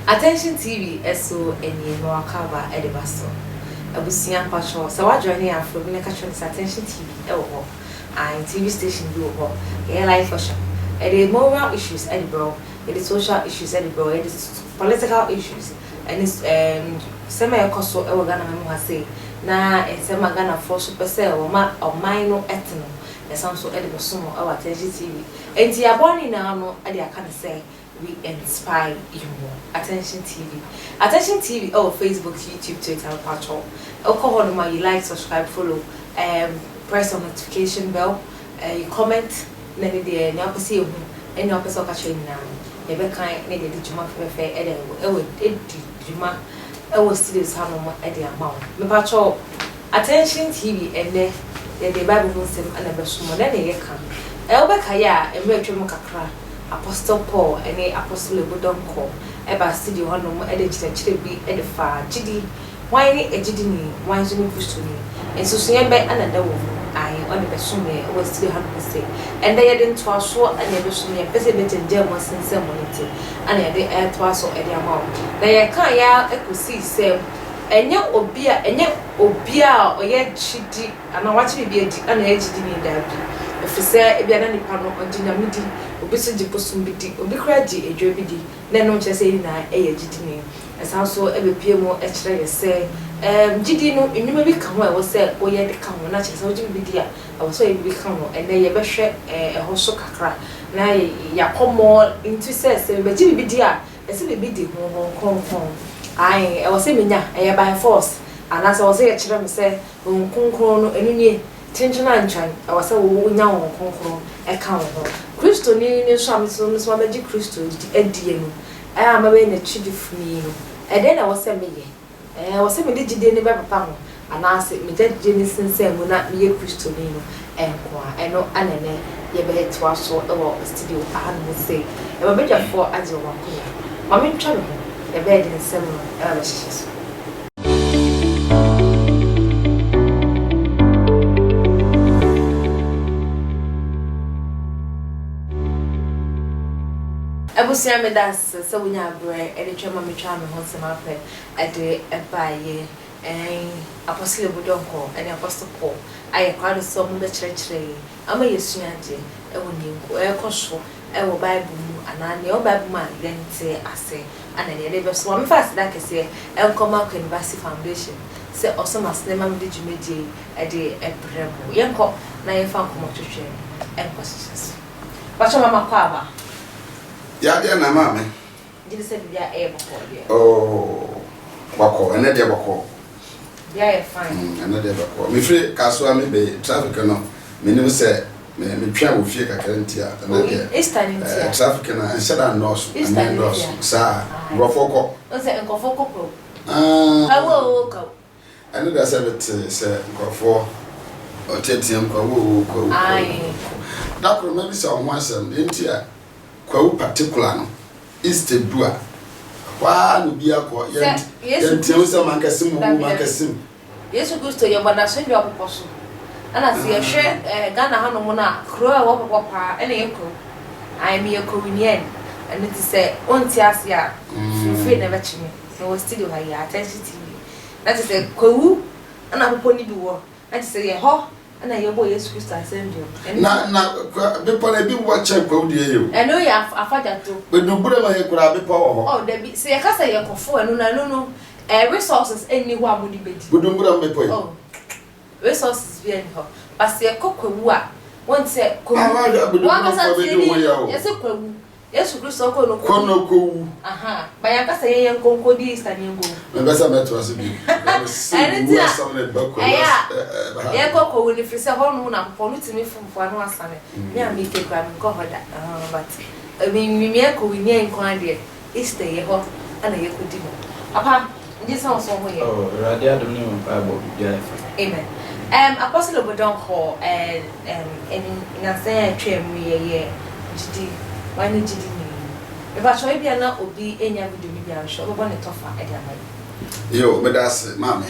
Attention TV eso eni no akaba e de baso. Abusia pacho. So what journey afro we catch this Attention TV e wo. And TV station do wo. E life fashion. E the moral issues e bro. E the social issues e bro. E the political issues. And it's sema yakoso e wo Ghana memo ha say. Na e sema Ghana for super say o ma o man no etno. E some so e de boso mo e Attention TV. Enti aboni na no e de aka say we inspire you more. Attention TV. Attention TV, Facebook, YouTube, Twitter, Patreon. Okohonoma, you like, subscribe, follow, press on notification bell, you comment, then the opposite of any opposite of a now. Never kind, neither did you for fair, Juma, I was still some at the amount. Me Patreon, Attention TV, and then the Bible Muslim and a Bessumo, then they come. Elbekaya, and Retro Kakra. Apostle Paul and Apostle Budon call eba studio hono mo edit chire bi edifa gidi wan ni ejidini wan so ni bustuni ensusu ye be anada wo ai on the besume was studio hono say and they didn't to aso and the besume e pese be tenje mo sense monite and they dey to aso e dey amount na ye kan ya ekosi say enye obia oye chidi ana wachi bi edi ana ejidi ni dabi efise ebia na nipa no odina midi obi se di posum bidi obi kra di edwa bidi na no nche se na eye gidi ni esa so ebepie mu e kire ye se gidi no enwuma bi ka ho e wo se oye de ka ho na che se oji bidi a wo so ye bi ka ho ene ye behwe ho so kakra na ya komo into se be gidi bidi a ese be bidi ho konkon ai e wo se menya e by force ana se wo se ye kire me se konkon no enunye tinjina nchan awasa wo nya won konkon e ka wo Kristo ni so am be Kristo edie no ama be na chidi funi no e de na wo se me ye wo se me de gide ni be papa ho ana se me de gide ni sense mu na me ye Kristo ni no enko a no anene ye be to aso e wo studio an mo se e ba be jafo aje wo konya ma me ntwa no e be de nsem no e ba hyehyɛ Abusia me das so wunya abre e de twema me twa me ho sema pe e de ebaye apostle budonko and apostle Paul aye kwado so mu be kire ama yesuaje e woni nko e koso e wo bible mu ana ne o bible ma lente ase ana ne be so me fast da kese e nkoma ko university foundation se osoma sinema me de jumeje e de ebrebo yenko na yefa nkomo twetwe e nkosis bacho mama kwa aba ya na mama did say bia e bako dia bako ene dia bako dia e fine ene dia bako me free kaso me be traffic no me nim say me twa wo fie kakra ntia ene dia eastern traffic na enshada nurse ene nurse sa ngofoko o say ngofoko ko awo ko ene dia say bet say ngofo o tetiem ko wo ai dakro me bi say o ho asem ntia kwa particular no is the dua wa no bia ko yentim se mankasim Yesu Kristo ye bana so ndio poposo ana se ye hwe Ghana ha no mo na kro a wo popopa ene ye kro ai me ye ko winien and it say onti asia free never chimi no we studio ha ya Attention TV that is say kwawu ana popo ni bi wo that is say ye ho na ye boy Yesu Kristo asendio na be pole bi wo check kwa udi ye e no ya afaja to be do bure ma ye kura be po ho oh there be say ye kasa ye kofo enu na no resources eni ho amudi bedi be do bure ma po oh resources bi eni ho but say kokwawu a won say kwawu wa kasa be do wo ya o ye say kwawu Yesu Kristo ko no kowu aha ba ya kasa ye nkonko di istanengo me be sa meto asibi eni ti ye kowu ni frise ho no na mpo no timi fumfo anu asane me am ike kwa nko hoda but me ko wi nyen kwa de iste ye ho ana ye kodi mo apa ndi sa so ho ye radio adom ni mo bible bia amen apostle obodon ho na say twem ye gidi wani gidi ni e ba so bia na obi enya video mi bia so obo ne tofa e dia mai yo me das mame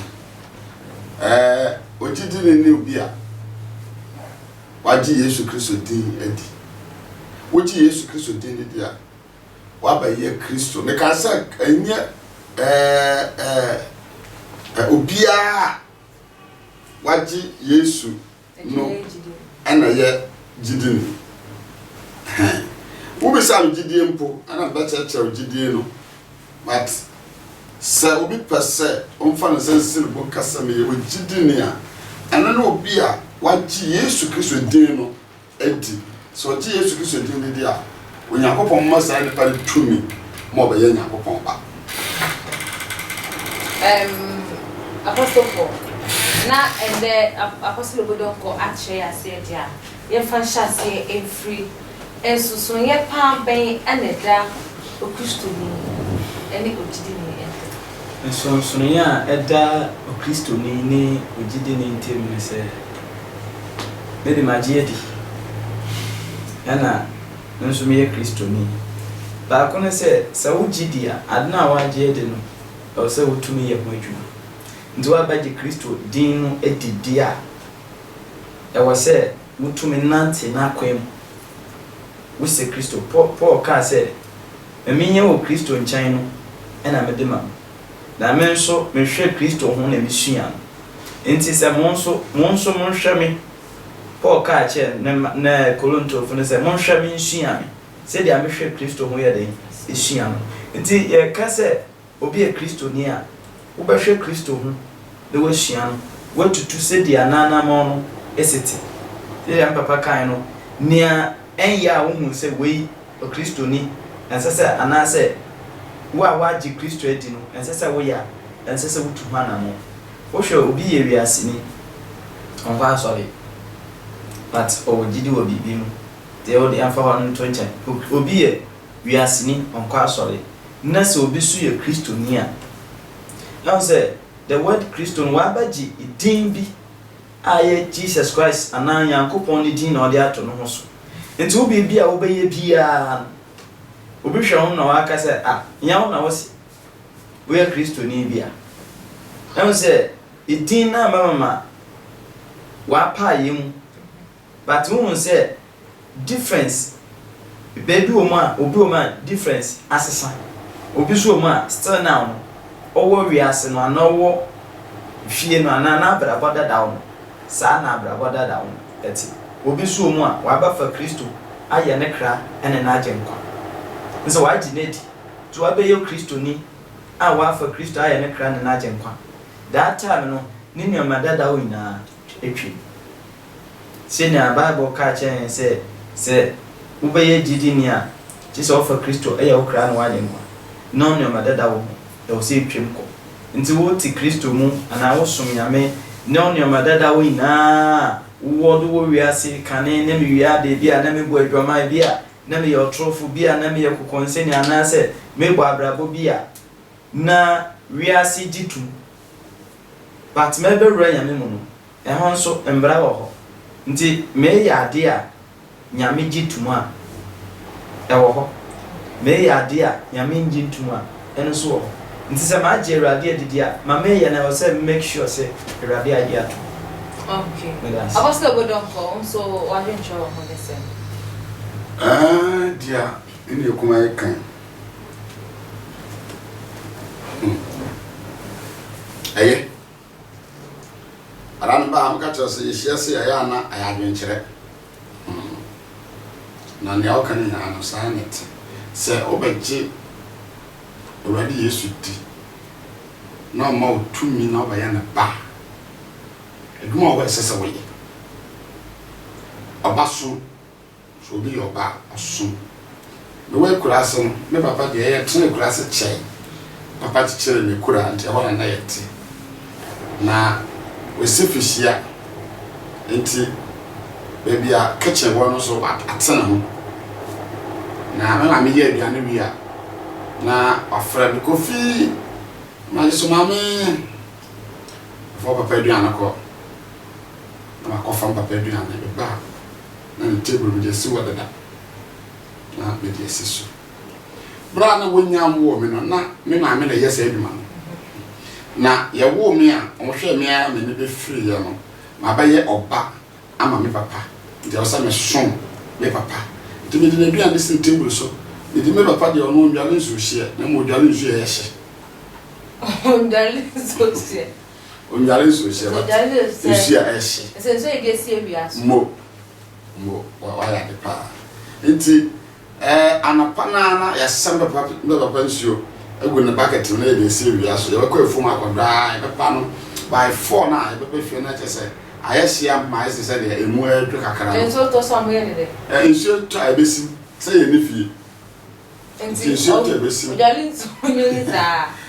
ogidi ni obi a waji Yesu Kristo din edi woji Yesu Kristo din dia waba ye Kristo ne ka sa enye obia waji Yesu no ana ye jidini wo be sa jidie mpo ana ba cheche jidie no but sa obi pese omfa no sensible bo kasa me ye jidini a ana no obi a waji Yesu Kristo din no edi so ji Yesu Kristo din di a Onyankopon ma sa ne pa tumi mo ba ye Nyankopon ba Apostle Paul na and the Apostle Godonko actually said yeah ye fansha say every enso so ye pam ben aneda o Kristo ni ene ogidi ni enso so no ya eda o Kristo ni ogidi ni ntem ne se me de magie di ana enso me ye Kristo ni ba ko ne se ogidi a adna wa gie di no o se wotumi ye ho adwuma nti wa ba di Kristo din no edidi a e wo se wotumi nante na kwem wo se Kristo Paul ka se eminye wo Kristo nkyɛn no ɛna mede ma na me nso me hwɛ Kristo ho na mesua nti se mo nso mo hwɛ me Paul ka kyɛ na Korinto fo ne se mo hwɛ me nsua me se dia me hwɛ Kristo ho yɛ den esua no nti ye ka se obi e Kristo ni a wo ba hwɛ Kristo ho de wo sua no wo tutu se dia nana mo no esiti de ya papa kan no nia enya wo hu se wei o Kristo ni ensese anase wo a waji Kristo edi no ensese wo ya ensese wo tu hana no wo hwɛ obi ye wiase ni onfa sorry but o gidi wo bibi mu de o de amfa ho no to nkyɛn obi ye wiase ni onfa sorry na se obi su ye Kristo ni a now say the word Kristo no abaji idin bi aye Jesus Christ anan Yankopon ni din na ode ato no ho so enti wo bi a wo beye bia obi hwe ho na waka say nya wo na wo si wo ye Kristo ni bia now say idin na mama wa pa yemu but wo say difference baby wo ma obi wo ma difference asesa obi so wo ma still now owo wiase no anowo fie no anana braboda dawo sa na braboda dawo eti obi so mu a wa ba fa Kristo aye ne kra ene na agenkwa nso wa ginedi to wa be yo Kristo ni a wa fa Kristo aye ne kra ne na agenkwa that time no ni nyama dadawo ina etwi se na Bible ka chen se wo be ye gidi ni a ti so fa Kristo aye wo kra ne wa agenkwa no nyama dadawo e wo se twem ko nti wo ti Kristo mu ana wo som nyame ne onyoma dada wo ina wo do wo wiase kane ne me wiade bia na me bo adwama bia na me yotrofo bia na me yakokonseni anase me bo abrabo bia na wiase ditu but me be wura nyame mu no e ho nso mbra wo ho nti me yade a nyame ditu mu a e wo ho me yade a nyame ditu mu a eno so wo ho nti se ma je Awurade adidi a ma me ye na wo se make sure se Awurade agi ato okay Apostle Godonko so wa hwencho ho de se dia ini kuma yakan aye aran ba am ka to se yehia se ya na aya adwenkyere na ne awokan na ano sanet se obaji Awurade Yesu di na ma otumi na oba ya na ba eduma wa sese wo ye abaso so bi oba aso me we kurase no me papa de ye tene kurase che papa ti chere me kura ante ho na yete na we sifishia enti baby a kitchen wo no so atena ho na me ye aduane wi a na afred kofi ma so mame fo papa aduane ko na ko fam papa aduane be ba na table bi si wo dada na be di esiso bra na wonyam wo me no na me ma me na yesa aduma na ye wo me a o hwe me a me ne be free ya no ma ba ye oba ama me papa ndi o sa me son me papa ndi me di aduane si table so It may be part of your own jalins who share, no more jalins who share. On jalins who share. On jalins who share, since I get serious. More, why are the power? Indeed, Anapanana, yes, some of the pensio, I win the bucket to lay the serious, you were quite from my dry, the panel by 4 nights, but if you're not just say, I see my sister in more drink a car. And so to somewhere, and you should try a bit, say anything. And you should have been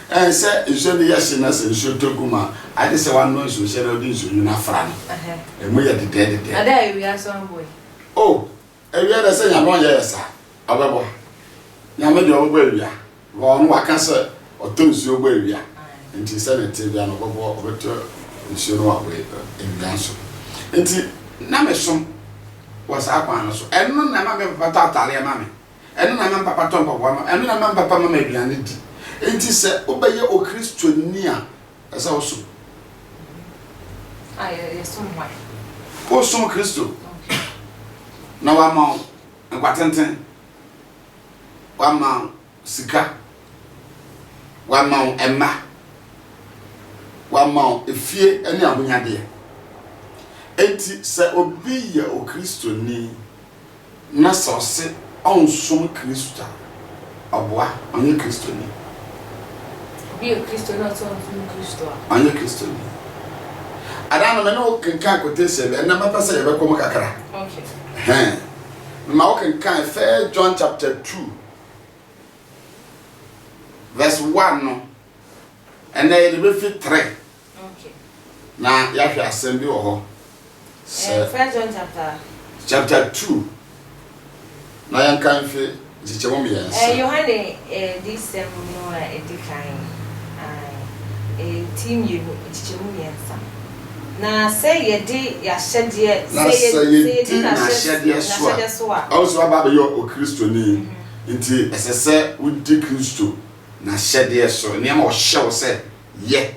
and said, you should be yes, and you should to Guma. I just say one noise we said, you're not friend. And we are the dead. And there we are some boy. Oh, and we are the same, I'm yes, however. Now, maybe your way, one what can say, or those your way, and she said it to the other, and she know away in the answer. And see, Nameson was up on us, and no mamma patata, mammy, and no mamma patomba woman, and no mamma papa maybe I need. And he said, obey your Christian near as also. I is someone. Oh, some Christo. Now I'm on a quatentin. 1 man, Sika. 1 man, Emma. 1 man, a fear, and your dear. 80 say, obey your Christian knee. Nasa say, on some Christa. A boy, on your Christian knee. Be a Christian, not on Christo. On your Christian knee. I don't know, can quotation, and never pass a come kakra. Okay. Malkin can fair John chapter 2. Verse 1, and then the 3. Okay. Now, you have to assembly or First John chapter 2. Now, you can't feel the Chamomians. You had this ceremony a decline. A team you Chamomians. Now, say ye did ya shed ye, say ye swap. Also, about your Christian into as I said, would the Christo. Na shede so name o hye say ye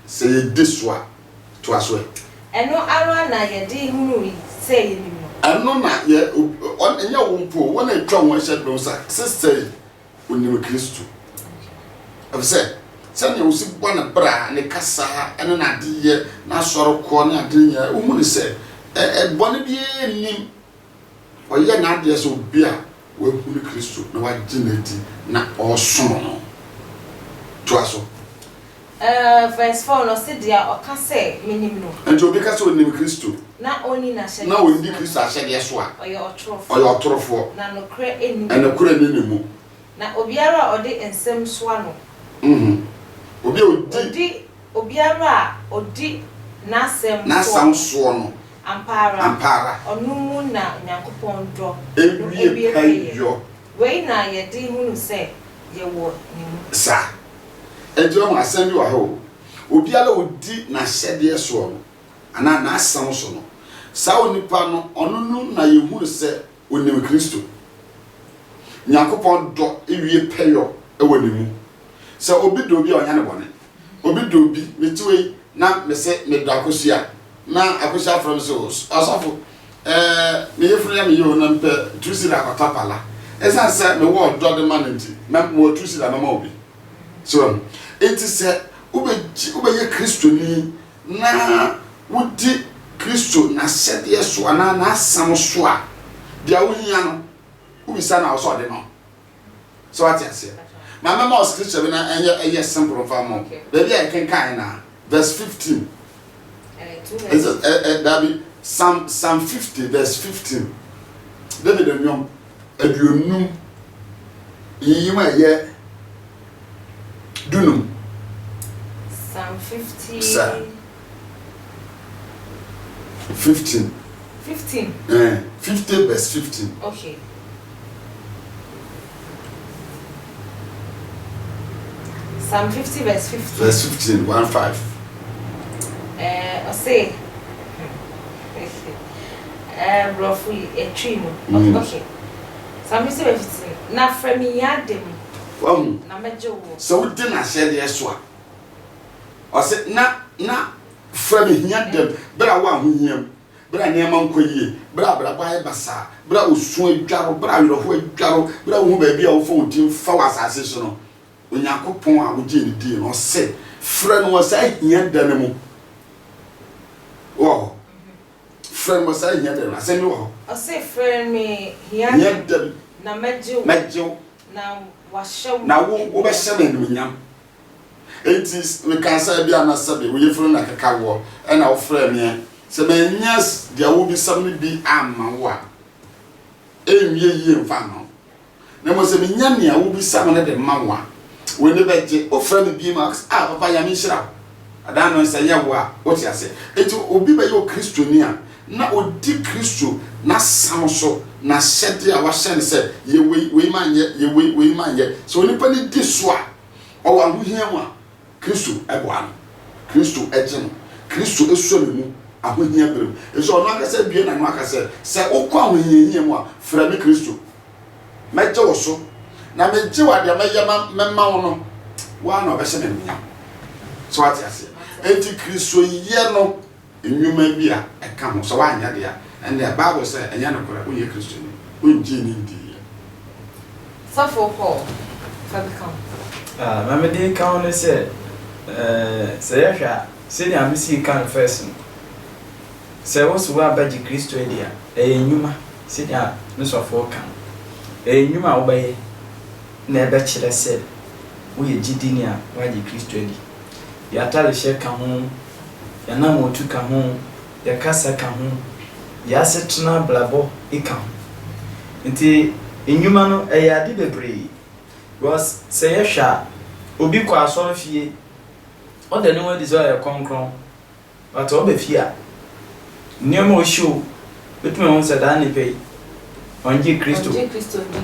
say this one to aswe eno ara na ye di hunu say ni no eno na ye on enya wompo wona atwa won hye do sa sister onim Kristo of say sani o si bɔ na bra ne kasa eno na de ye na sɔre ko na de ye o mu ne say bɔ ne bi nim o ye na de so bia we hunu Kristo na wa gineti na osuno to aso verse 4 no se dia o ka se menim no enti obi ka se onim Kristo na oni na hye na oni Kristo ahye so a oyo otorofo na no kra eni na no kra eni mu na obiara odi ensem so ano obiara odi na sem so no Ampara. Onu na Nyankopon do. Ewie payo. We na ye di hunu se ye wo nimu. Sa. Ejo ma asem bi wa ho. Obiala odi na hyede so no. Ana na asam so no. Sa onipa no onu na ye hunu se onim Kristo. Nyankopon do ewie payo e wo nimu. Sa obi do bi onya ne bone. Obi do bi metiwe na me se me do akosia. Na akusha from souls asafo me yefuru ya me yo na mpe tusira akotapala esa se me wo do de manenti me mo tusira mama obi so it is ube ye Kristo ni na wudi Kristo na sede so ana na asam so a dia wo hia no ubi sa na so de no so what you say mama ma os Kristo be na enye simple for mo baby I can kind na verse 15. Is it that be Psalm 50 verse 15? David and Yom Edunum Yima ye Dunum Psalm 50 15 50 verse 15. Okay. Psalm 50 verse 15. Verse 15 1-5. I say, roughly a tree. Okay. Some is everything. Now, from me, Adam. So, then I said, yes, what? I said, not from me, Adam, but I want him. bra niam nko yie bra bae basa bra osu adwaro bra yoroho adwaro bra wo ba bia wo fo din fa wasase so no Onyankopon a wo gye ni di no se frɛ no wasa hia dane mu wo frɛ no wasa hia dane asɛm wo o se frɛ me hia dane na magyew na wahyɛw na wo ba hyɛ no nyam etis we kan say bia na sabe wo yefro na kaka wo e na wo frɛ me se manyas dia wo bi sam ni bi amma wo a enwie yie mfa no na mo se menya ne a wo bi sam na de ma wo a we ne beje o frɛ me bi max papa ya me hira adan no se ye wo a wo ti ase eti obi ba ye o kristoni a na odi kristo na sam so na hyede a wa hyɛ se ye we manye ye we manye so nipa ni di so a o wa hu hia mu a kristo eboa no kristo egye kristo esuo me mu ahohia brem eso ono akase bie na no akase se okọ ahohia mu a fra me kristo meje wo so na meje wa de memma wo no wa na obehye me nya so ati ase enti kristo ye no enwuma bi a eka ho so wa anya de a and the bible say enya no kora oye kristo ni onje ni ndi so for Fabricam mama de count ne say say ni amisi kan first se wo so wa baji kristo edia enyuma se dia no so for kan enyuma wo baye na ebe kire se wo ye gidini a waji kristo edi ya tale she kan ho ya na mo tu kan ho ya kasa kan ho ya setna blabo ikan nti enyuma no ya di bebre was se ye hwa obi kwa so fie o de ne wo desire konkron but o be fie a niam o show betu me say da ne pay onje kristo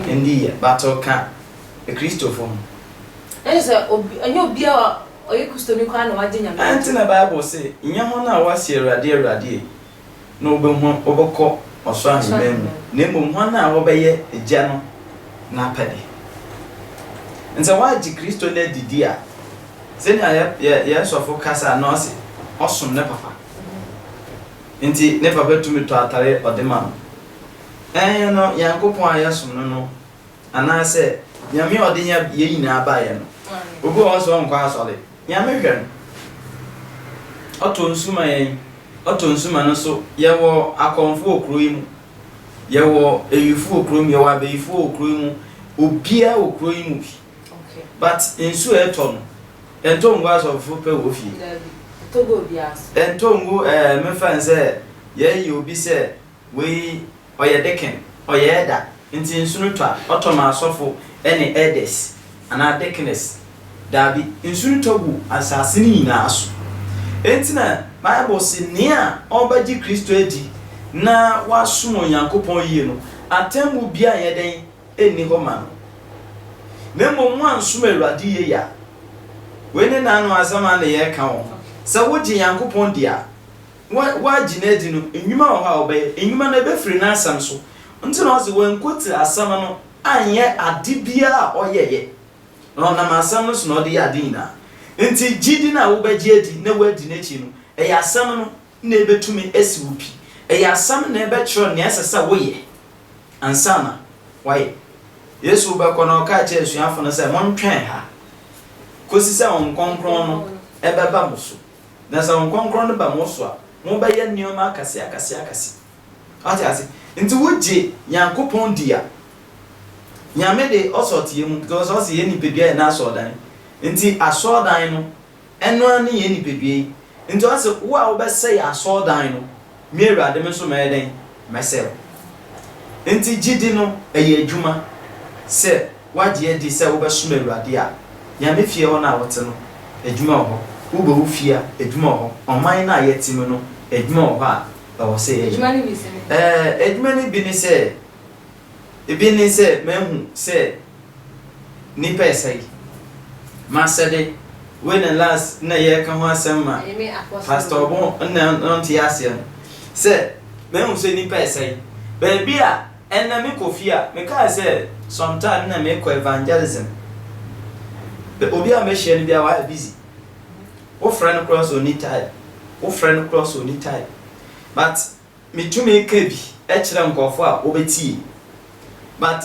ndi ya battle ka e kristo form say obi a oye kristo ni kwa na waje nyame anti na bible say nyamo na wase erade no obehun obokọ oso ahemem na mom ho na wo beye eja no na pede nse waje kristo na didi a senya ya sofo kasa na ose osom ne papa nti ne papa tumi to atare odema no no yankopon ayesom no ana se nyame odenya ye nyina aba ye no obi o so nkwa asole nyame hwe oto nsuma no so yewo akonfo okro yi mu yewo eyifu okro mu yewo abeyifu okro mu obia okro yi mu but nsu eto no ento ngwa so fupe wo fi togo bias ento ngu me fan se ye obi se we oye deken oye eda nti nsu no twa otoma asofo ene edes ana dekenes dabi nsu no togu asase ni nyina aso enti na bible se nia obaji kristo edi na wasom Onyankopon yie no atemu bia yeden eni ho ma no memo mo ansom Awurade ye ya we ne na no asama na ye ka ho se woji Onyankopon dia waji na edi no enwuma ho ha obey enwuma na befiri na asam so nti na ose wankoti asama no anye ade bia a oyeye no na masam no so no de ya ade ina nti gidi na wo baji edi na wadi na chi no eya asam no na ebetumi esi wupi eya asam na ebe chiro na esesa woye ansana waye Yesu ba kono ka che esuafo no se montwen ha kosi se onkonkron no ebeba muso na se onkonkron no ba muso a mo ba ye nioma akase ati nti woje Yankopon dia nyame de osotie mu because osi ye nipedua na asodan nti asodan no eno ani ye nipedua nti osi wo a wo be se asodan no me Awurade me so me den mesel nti gidi no eye adwuma se waje edi se wo be so me Awurade a nyame fie ho na wote no adwuma ho wo be wo fie a adwuma ho oman na yetime no adwuma ho a wo se adwuma ni bi se adwuma ni bi ni se mehu se ni pesa masede when the last na ye ka ho asema pastor bon na ntiasia se mehu se ni pesa be bia enna me kofia me ka se sometime na me ko evangelism be obi a me share ni bia wa busy wo friend cross on time but metumi ka bi e kyerɛ nkɔfo a obetie but